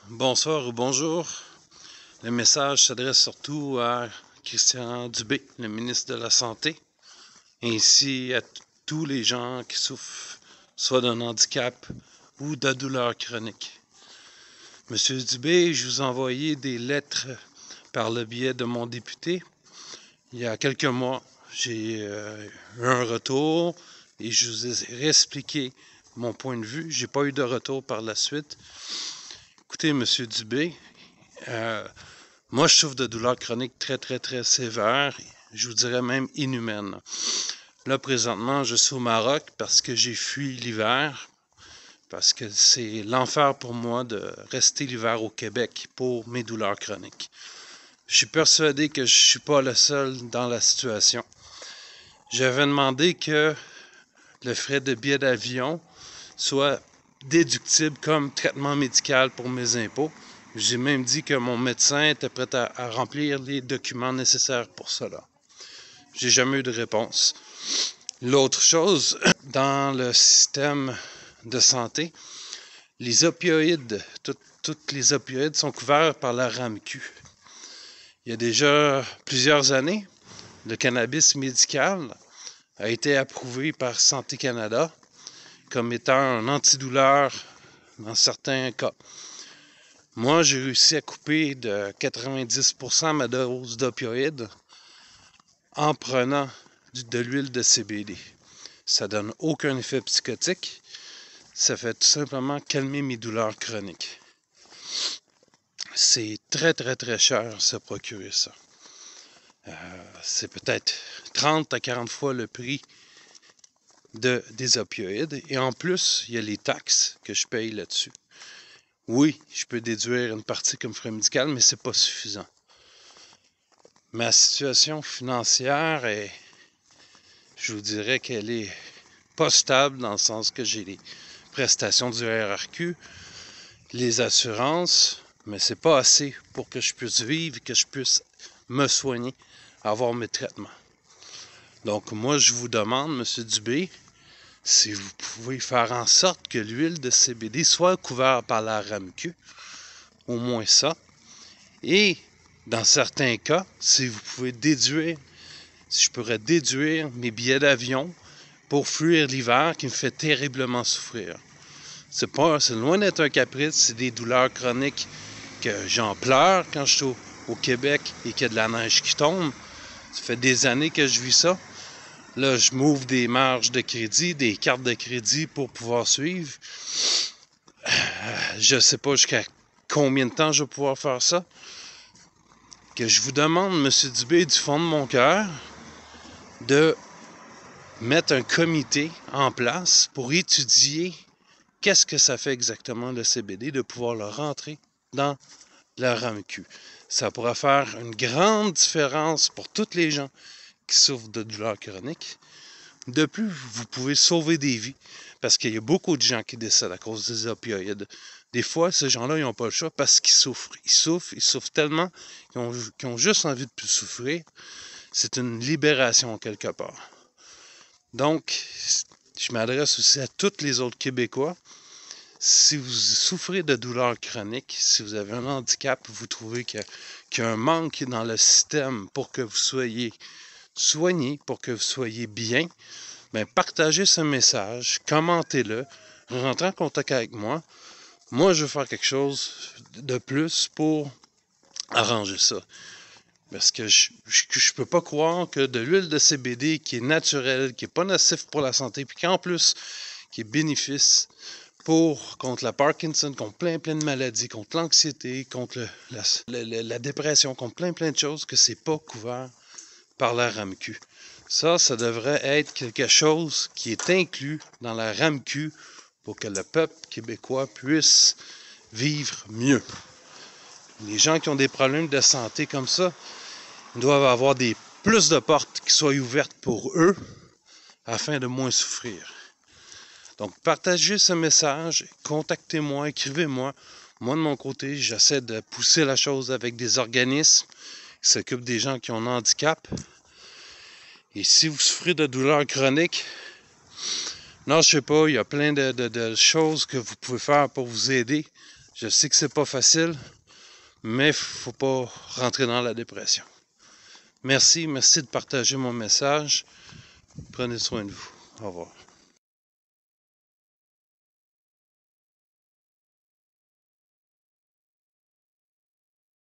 Bonsoir ou bonjour. Le message s'adresse surtout à Christian Dubé, le ministre de la Santé, ainsi à tous les gens qui souffrent soit d'un handicap ou de douleurs chroniques. Monsieur Dubé, je vous ai envoyé des lettres par le biais de mon député. Il y a quelques mois, j'ai eu un retour et je vous ai réexpliqué mon point de vue. J'ai pas eu de retour par la suite. Écoutez, Monsieur Dubé, moi je souffre de douleurs chroniques très sévères, je vous dirais même inhumaines. Là présentement je suis au Maroc parce que j'ai fui l'hiver, parce que c'est l'enfer pour moi de rester l'hiver au Québec pour mes douleurs chroniques. Je suis persuadé que je ne suis pas le seul dans la situation. J'avais demandé que le frais de billet d'avion soit déductible comme traitement médical pour mes impôts. J'ai même dit que mon médecin était prêt à remplir les documents nécessaires pour cela. J'ai jamais eu de réponse. L'autre chose, dans le système de santé, les opioïdes, toutes les opioïdes sont couverts par la RAMQ. Il y a déjà plusieurs années, le cannabis médical a été approuvé par Santé Canada comme étant un antidouleur dans certains cas. Moi, j'ai réussi à couper de 90% ma dose d'opioïdes en prenant de l'huile de CBD. Ça donne aucun effet psychotique. Ça fait tout simplement calmer mes douleurs chroniques. C'est très cher se procurer ça. C'est peut-être 30 à 40 fois le prix des opioïdes. Et en plus, il y a les taxes que je paye là-dessus. Oui, je peux déduire une partie comme frais médical, mais c'est pas suffisant. Ma situation financière est, je vous dirais qu'elle est pas stable dans le sens que j'ai les prestations du RRQ, les assurances, mais c'est pas assez pour que je puisse vivre, que je puisse me soigner, avoir mes traitements. Donc moi, je vous demande, M. Dubé, si vous pouvez faire en sorte que l'huile de CBD soit couverte par la RAMQ, au moins ça, et dans certains cas, si vous pouvez déduire, si je pourrais déduire mes billets d'avion pour fuir l'hiver qui me fait terriblement souffrir. C'est loin d'être un caprice, c'est des douleurs chroniques que j'en pleure quand je suis au Québec et qu'il y a de la neige qui tombe. Ça fait des années que je vis ça. Là, je m'ouvre des marges de crédit, des cartes de crédit pour pouvoir suivre. Je ne sais pas jusqu'à combien de temps je vais pouvoir faire ça. Que je vous demande, M. Dubé, du fond de mon cœur, de mettre un comité en place pour étudier qu'est-ce que ça fait exactement le CBD, de pouvoir le rentrer dans la RAMQ. Ça pourra faire une grande différence pour toutes les gens qui souffrent de douleurs chroniques. De plus, vous pouvez sauver des vies parce qu'il y a beaucoup de gens qui décèdent à cause des opioïdes. Des fois, ces gens-là, ils n'ont pas le choix parce qu'ils souffrent. Ils souffrent tellement qu'ils ont juste envie de plus souffrir. C'est une libération quelque part. Donc, je m'adresse aussi à tous les autres Québécois. Si vous souffrez de douleurs chroniques, si vous avez un handicap, vous trouvez qu'il y a un manque dans le système pour que vous soyez soigné, pour que vous soyez bien, bien, partagez ce message, commentez-le, rentrez en contact avec moi. Moi, je veux faire quelque chose de plus pour arranger ça. Parce que je ne peux pas croire que de l'huile de CBD qui est naturelle, qui n'est pas nocif pour la santé, puis qu'en plus, qui est bénéfice contre la Parkinson, contre plein de maladies, contre l'anxiété, contre la dépression, contre plein de choses, que c'est pas couvert par la RAMQ. Ça devrait être quelque chose qui est inclus dans la RAMQ pour que le peuple québécois puisse vivre mieux. Les gens qui ont des problèmes de santé comme ça, ils doivent avoir plus de portes qui soient ouvertes pour eux afin de moins souffrir. Donc, partagez ce message, contactez-moi, écrivez-moi. Moi, de mon côté, j'essaie de pousser la chose avec des organismes qui s'occupent des gens qui ont un handicap. Et si vous souffrez de douleurs chroniques, non, je sais pas, il y a plein de choses que vous pouvez faire pour vous aider. Je sais que c'est pas facile, mais faut pas rentrer dans la dépression. Merci de partager mon message. Prenez soin de vous. Au revoir.